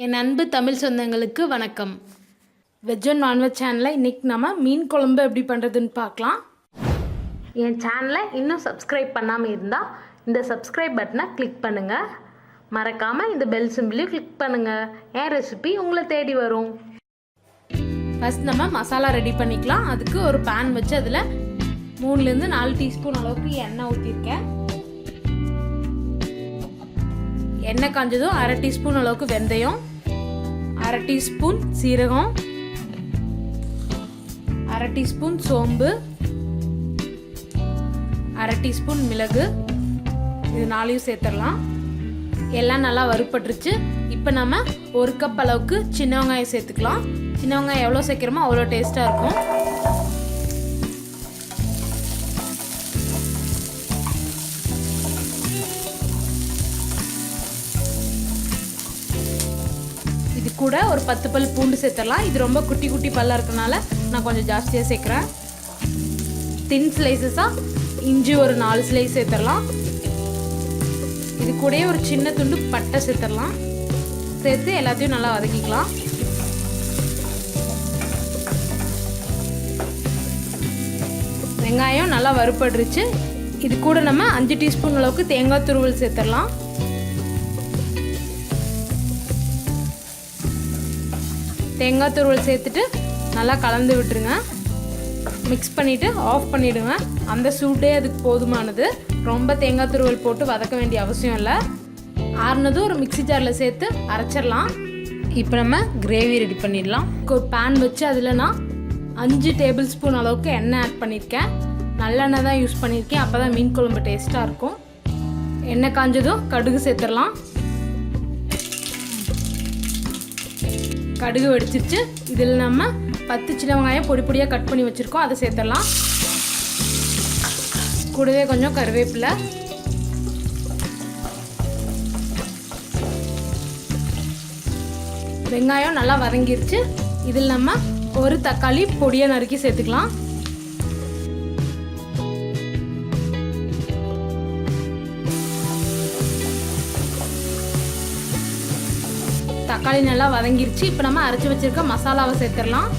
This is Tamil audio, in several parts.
என் அன்பு தமிழ் சொந்தங்களுக்கு வணக்கம். வெஜ் அண்ட் நான்வெஜ் சேனலில் இன்றைக்கி நம்ம மீன் குழம்பு எப்படி பண்ணுறதுன்னு பார்க்கலாம். என் சேனலை இன்னும் சப்ஸ்கிரைப் பண்ணாமல் இருந்தால் இந்த சப்ஸ்கிரைப் பட்டனை கிளிக் பண்ணுங்கள். மறக்காமல் இந்த பெல் சிம்பிளையும் கிளிக் பண்ணுங்கள். என் ரெசிபி உங்களை தேடி வரும். ஃபஸ்ட் நம்ம மசாலா ரெடி பண்ணிக்கலாம். அதுக்கு ஒரு பேன் வச்சு அதில் 3லேருந்து 4 டீஸ்பூன் அளவுக்கு எண்ணெய் ஊற்றிருக்கேன். எண்ணெய் காஞ்சதும் 1/2 டீஸ்பூன் அளவுக்கு வெந்தயம், 1/2 டீஸ்பூன் சீரகம், 1/2 டீஸ்பூன் சோம்பு, 1/2 டீஸ்பூன் மிளகு, இது 4 சேர்த்துடலாம். எல்லாம் நல்லா வறுப்பட்டுருச்சு. இப்போ நம்ம 1 கப் அளவுக்கு சின்ன வெங்காயம் சேர்த்துக்கலாம். சின்ன வெங்காயம் எவ்வளோ சேர்க்குறோமோ அவ்வளோ டேஸ்ட்டாக இருக்கும். இது கூட ஒரு 10 பல் பூண்டு சேர்த்துடலாம். இது ரொம்ப குட்டி குட்டி பல்லாக இருக்கனால நான் கொஞ்சம் ஜாஸ்தியாக சேர்க்குறேன். தின் ஸ்லைசஸாக இஞ்சி ஒரு 4 ஸ்லைஸ் சேர்த்துடலாம். இது கூடயே ஒரு சின்ன துண்டு பட்டை சேர்த்துடலாம். சேர்த்து எல்லாத்தையும் நல்லா வதக்கிக்கலாம். வெங்காயம் நல்லா வறுபட்டுருச்சு. இது கூட நம்ம 5 டீஸ்பூன் அளவுக்கு தேங்காய் துருவல் சேர்த்துடலாம். தேங்காய் துருவல் சேர்த்துட்டு நல்லா கலந்து விட்டுருங்க. மிக்ஸ் பண்ணிவிட்டு ஆஃப் பண்ணிவிடுங்க. அந்த சூட்டே அதுக்கு போதுமானது. ரொம்ப தேங்காய் துருவல் போட்டு வதக்க வேண்டிய அவசியம் இல்லை. ஆறுனதும் ஒரு மிக்ஸி ஜாரில் சேர்த்து அரைச்சிடலாம். இப்போ நம்ம கிரேவி ரெடி பண்ணிடலாம். ஒரு பேன் வச்சு அதில் நான் 5 டேபிள் ஸ்பூன் அளவுக்கு எண்ணெய் ஆட் பண்ணியிருக்கேன். நல்லெண்ணெய் தான் யூஸ் பண்ணியிருக்கேன். அப்போ தான் மீன் குழம்பு டேஸ்ட்டாக இருக்கும். எண்ணெய் காஞ்சதும் கடுகு சேர்த்துடலாம். கடுகு வெடிச்சிருச்சு. இதில் நம்ம 10 சின்ன வெங்காயம் பொடி பொடியாக கட் பண்ணி வச்சுருக்கோம். அதை சேர்த்துடலாம். கூடவே கொஞ்சம் கருவேப்பிலை, வெங்காயம் நல்லா வதங்கிருச்சு. இதில் நம்ம ஒரு தக்காளி பொடியாக நறுக்கி சேர்த்துக்கலாம். தக்காளி நல்லா வதங்கிருச்சு. இப்போ நம்ம அரைச்சி வச்சிருக்க மசாலாவை சேர்த்துடலாம்.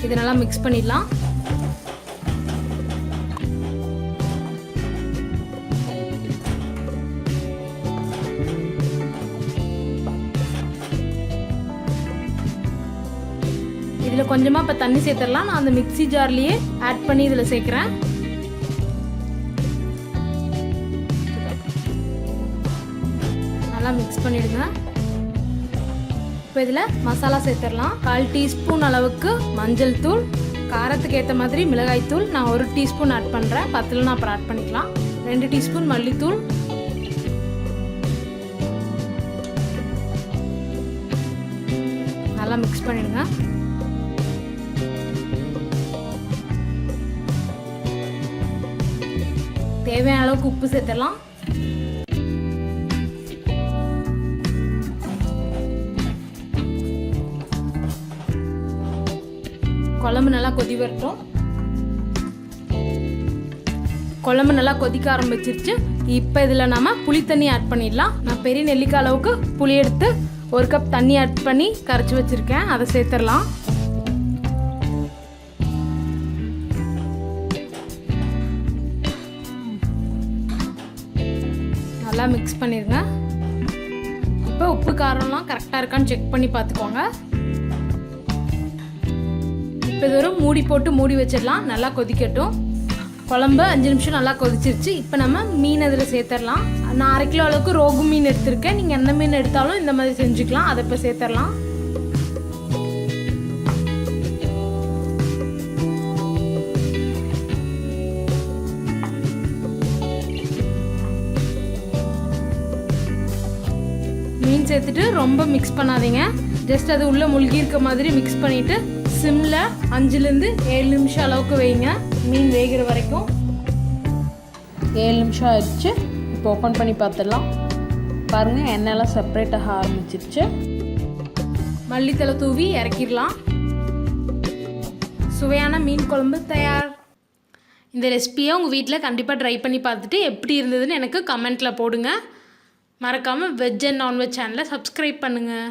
இது நல்லா மிக்ஸ் பண்ணிடலாம். இதில் கொஞ்சமாக இப்போ தண்ணி சேர்த்துடலாம். நான் அந்த மிக்ஸி ஜார்லேயே ஆட் பண்ணி இதில் சேர்க்குறேன். நல்லா மிக்ஸ் பண்ணிவிடுங்க. இப்போ இதில் மசாலா சேர்த்துடலாம். 1/4 டீஸ்பூன் அளவுக்கு மஞ்சள் தூள், காரத்துக்கு ஏற்ற மாதிரி மிளகாய் தூள் நான் 1 டீஸ்பூன் ஆட் பண்ணுறேன். 10 நான் அப்புறம் ஆட் பண்ணிக்கலாம். 2 டீஸ்பூன் மல்லித்தூள், நல்லா மிக்ஸ் பண்ணிடுங்க. தேவையான அளவுக்கு உப்பு சேர்த்துடலாம். குழம்பு நல்லா கொதி வரட்டும். குழம்பு நல்லா கொதிக்க ஆரம்பிச்சிருச்சு. இப்போ இதில் நம்ம புளி தண்ணி ஆட் பண்ணிடலாம். நான் பெரிய நெல்லிக்காய் அளவுக்கு புளி எடுத்து 1 கப் தண்ணி ஆட் பண்ணி கரைச்சி வச்சுருக்கேன். அதை சேர்த்துடலாம். நல்லா மிக்ஸ் பண்ணிடுங்க. இப்போ உப்பு காரம்லாம் கரெக்டாக இருக்கான்னு செக் பண்ணி பார்த்துக்கோங்க. இப்போ இது ஒரு மூடி போட்டு மூடி வச்சிடலாம். நல்லா கொதிக்கட்டும். குழம்பு 5 நிமிஷம் நல்லா கொதிச்சிருச்சு. இப்போ நம்ம மீன் அதில் சேர்த்துடலாம். நான் 1/2 கிலோ அளவுக்கு ரோகு மீன் எடுத்திருக்கேன். நீங்கள் எந்த மீன் எடுத்தாலும் இந்த மாதிரி செஞ்சுக்கலாம். அதை இப்போ சேர்த்துடலாம். மீன் சேர்த்துட்டு ரொம்ப மிக்ஸ் பண்ணாதீங்க. ஜஸ்ட் அது உள்ளே முழுகி இருக்க மாதிரி மிக்ஸ் பண்ணிவிட்டு சிம்மில் 5லேருந்து 7 நிமிஷம் அளவுக்கு வைங்க. மீன் வேகிற வரைக்கும். 7 நிமிஷம் ஆயிடுச்சு. இப்போ ஓப்பன் பண்ணி பார்த்துடலாம். பாருங்கள், எண்ணெயெல்லாம் செப்பரேட்டாக ஆரம்பிச்சிருச்சு. மல்லித்தலை தூவி இறக்கிடலாம். சுவையான மீன் குழம்பு தயார். இந்த ரெசிபியை உங்கள் வீட்டில் கண்டிப்பாக ட்ரை பண்ணி பார்த்துட்டு எப்படி இருந்ததுன்னு எனக்கு கமெண்ட்டில் போடுங்க. மறக்காமல் வெஜ் அண்ட் நான்வெஜ் சேனலை சப்ஸ்கிரைப் பண்ணுங்கள்.